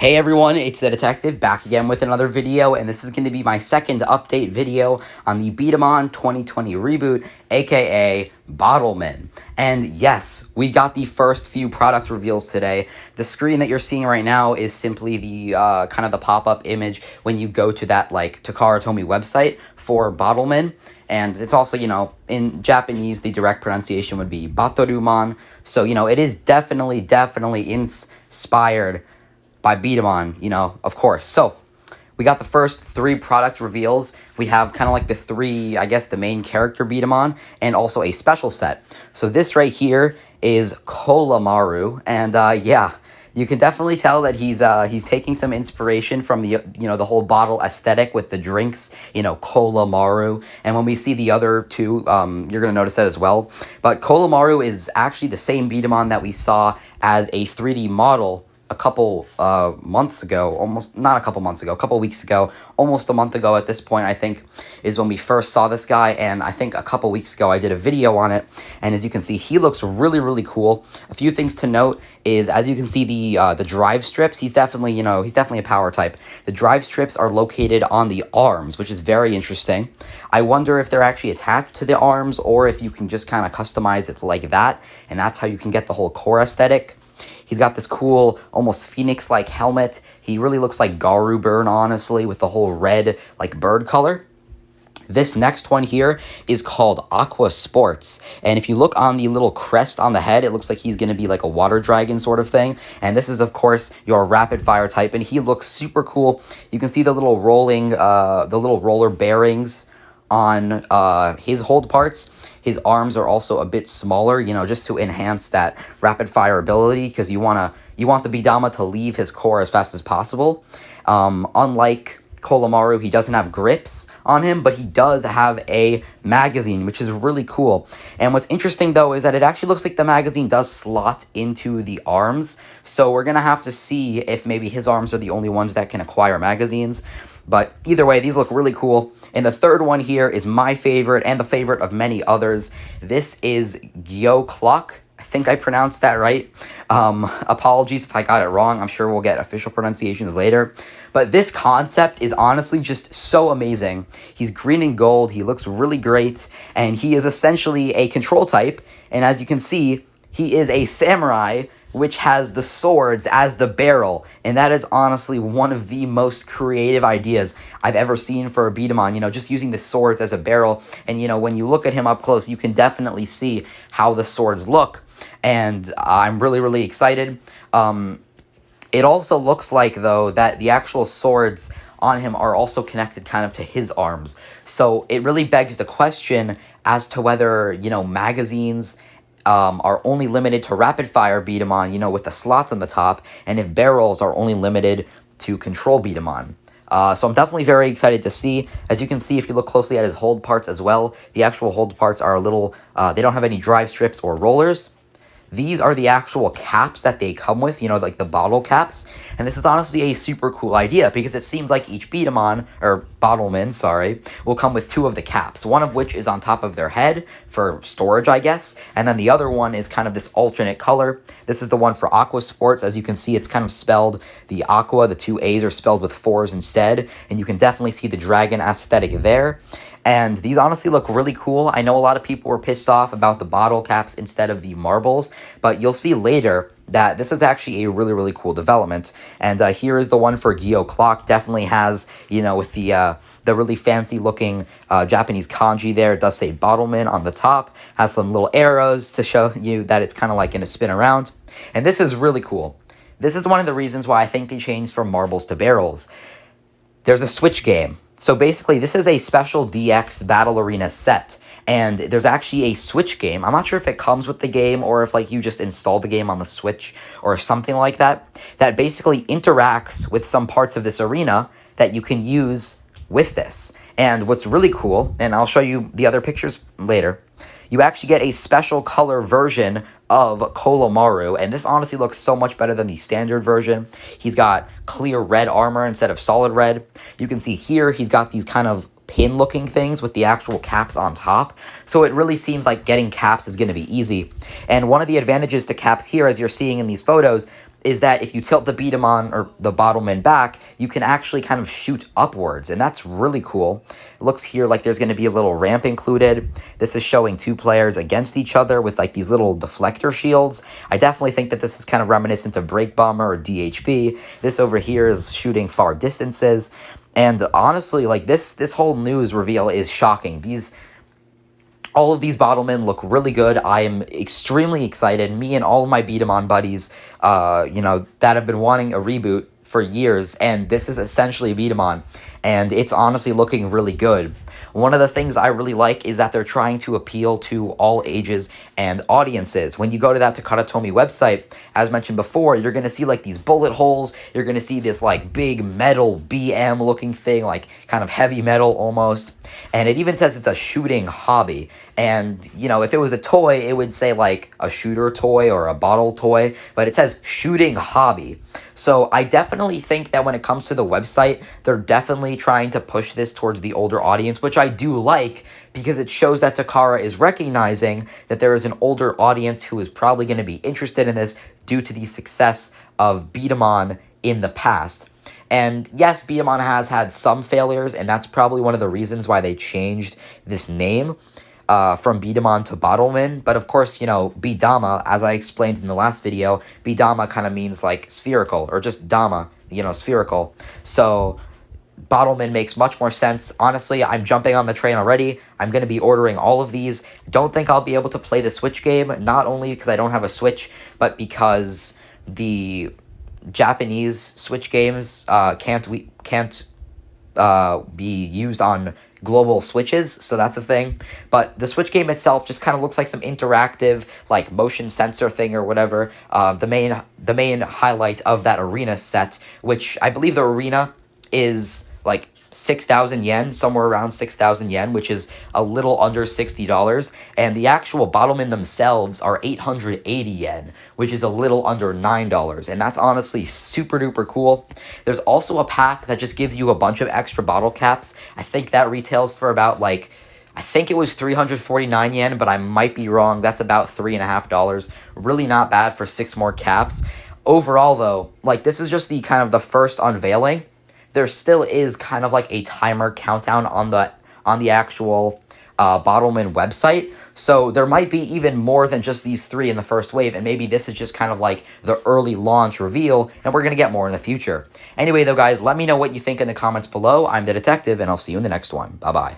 Hey everyone, it's the Detective back again with another video, and this is going to be my second update video on the B-Daman 2020 reboot, aka Bottleman. And yes, we got the first few product reveals today. The screen that you're seeing right now is simply the kind of the pop-up image when you go to that Takara Tomy website for Bottleman. And it's also, in Japanese, the direct pronunciation would be Bottleman. So, it is definitely inspired by B-Daman, of course. So, we got the first three product reveals. We have kind of like the three, I guess, the main character B-Daman, and also a special set. So, this right here is Kolamaru, and yeah, you can definitely tell that he's taking some inspiration from the the whole bottle aesthetic with the drinks, Kolamaru. And when we see the other two, you're gonna notice that as well. But Kolamaru is actually the same B-Daman that we saw as a 3D model a couple months ago, almost not a couple months ago, a couple weeks ago, almost a month ago at this point, I think, is when we first saw this guy. And I think a couple weeks ago I did a video on it, and as you can see, he looks really cool. A few things to note is, as you can see, the drive strips, he's definitely a power type. The drive strips are located on the arms, which is very interesting. I wonder if they're actually attached to the arms, or if you can just kind of customize it like that, and that's how you can get the whole core aesthetic. He's got this cool, almost phoenix-like helmet. He really looks like Garu Burn, honestly, with the whole red, bird color. This next one here is called Aqua Sports. And if you look on the little crest on the head, it looks like he's going to be like a water dragon sort of thing. And this is, of course, your rapid fire type. And he looks super cool. You can see the little roller bearings on his hold parts. His arms are also a bit smaller, just to enhance that rapid fire ability, because you want the B-Daman to leave his core as fast as possible. Unlike Kolamaru, he doesn't have grips on him, but he does have a magazine, which is really cool. And what's interesting, though, is that it actually looks like the magazine does slot into the arms. So we're going to have to see if maybe his arms are the only ones that can acquire magazines. But either way, these look really cool. And the third one here is my favorite, and the favorite of many others. This is Gyo Clock. I think I pronounced that right. Apologies if I got it wrong. I'm sure we'll get official pronunciations later. But this concept is honestly just so amazing. He's green and gold. He looks really great. And he is essentially a control type. And as you can see, he is a samurai, which has the swords as the barrel. And that is honestly one of the most creative ideas I've ever seen for a B-Daman, just using the swords as a barrel. And, when you look at him up close, you can definitely see how the swords look. And I'm really excited. It also looks like, though, that the actual swords on him are also connected kind of to his arms. So it really begs the question as to whether, magazines are only limited to rapid fire B-Daman, with the slots on the top, and if barrels are only limited to control B-Daman. So I'm definitely very excited to see. As you can see, if you look closely at his hold parts as well, the actual hold parts are a little, they don't have any drive strips or rollers. These are the actual caps that they come with, like the bottle caps. And this is honestly a super cool idea, because it seems like each B-Daman, or Bottleman, sorry, will come with two of the caps. One of which is on top of their head for storage, I guess. And then the other one is kind of this alternate color. This is the one for Aqua Sports. As you can see, it's kind of spelled, the Aqua, the two A's are spelled with 4s instead. And you can definitely see the dragon aesthetic there. And these honestly look really cool. I know a lot of people were pissed off about the bottle caps instead of the marbles, but you'll see later that this is actually a really cool development. And here is the one for Gyo Clock. Definitely has, with the really fancy looking Japanese kanji there. It does say Bottleman on the top. Has some little arrows to show you that it's kind of like going to spin around. And this is really cool. This is one of the reasons why I think they changed from marbles to barrels. There's a Switch game. So basically, this is a special DX Battle Arena set, and there's actually a Switch game. I'm not sure if it comes with the game, or if you just install the game on the Switch or something like that, that basically interacts with some parts of this arena that you can use with this. And what's really cool, and I'll show you the other pictures later, you actually get a special color version of Kolamaru, and this honestly looks so much better than the standard version. He's got clear red armor instead of solid red. You can see here he's got these kind of pin looking things with the actual caps on top. So it really seems like getting caps is going to be easy. And one of the advantages to caps here, as you're seeing in these photos, is that if you tilt the B-Daman or the Bottleman back, you can actually kind of shoot upwards, and that's really cool. It looks here like there's going to be a little ramp included. This is showing two players against each other with like these little deflector shields. I definitely think that this is kind of reminiscent of Break Bomber or DHB. This over here is shooting far distances, and honestly, like this whole news reveal is shocking. All of these Bottlemen look really good. I am extremely excited. Me and all of my B-Daman buddies, that have been wanting a reboot for years, and this is essentially a B-Daman, and it's honestly looking really good. One of the things I really like is that they're trying to appeal to all ages and audiences. When you go to that Takara Tomy website, as mentioned before, you're going to see like these bullet holes. You're going to see this like big metal BM looking thing, like kind of heavy metal almost. And it even says it's a shooting hobby. And, if it was a toy, it would say like a shooter toy or a bottle toy, but it says shooting hobby. So I definitely think that when it comes to the website, they're definitely trying to push this towards the older audience, which I do like, because it shows that Takara is recognizing that there is an older audience who is probably going to be interested in this due to the success of B-Daman in the past. And yes, B-Daman has had some failures, and that's probably one of the reasons why they changed this name from B-Daman to Bottleman. But of course, B-Dama, as I explained in the last video, B-Dama kind of means like spherical, or just Dama, spherical. So Bottleman makes much more sense. Honestly, I'm jumping on the train already. I'm going to be ordering all of these. Don't think I'll be able to play the Switch game, not only because I don't have a Switch, but because the Japanese Switch games can't be used on global Switches, so that's a thing. But the Switch game itself just kind of looks like some interactive, like motion sensor thing or whatever. The main highlight of that arena set, which I believe the arena is like 6,000 yen, somewhere around 6,000 yen, which is a little under $60, and the actual Bottlemen themselves are 880 yen, which is a little under $9, and that's honestly super duper cool. There's also a pack that just gives you a bunch of extra bottle caps. I think that retails for about I think it was 349 yen, but I might be wrong. That's about $3.50. Really not bad for 6 more caps. Overall though, this is just the first unveiling. There still is kind of like a timer countdown on the actual Bottleman website. So there might be even more than just these 3 in the first wave, and maybe this is just kind of like the early launch reveal, and we're going to get more in the future. Anyway, though, guys, let me know what you think in the comments below. I'm the Detective, and I'll see you in the next one. Bye-bye.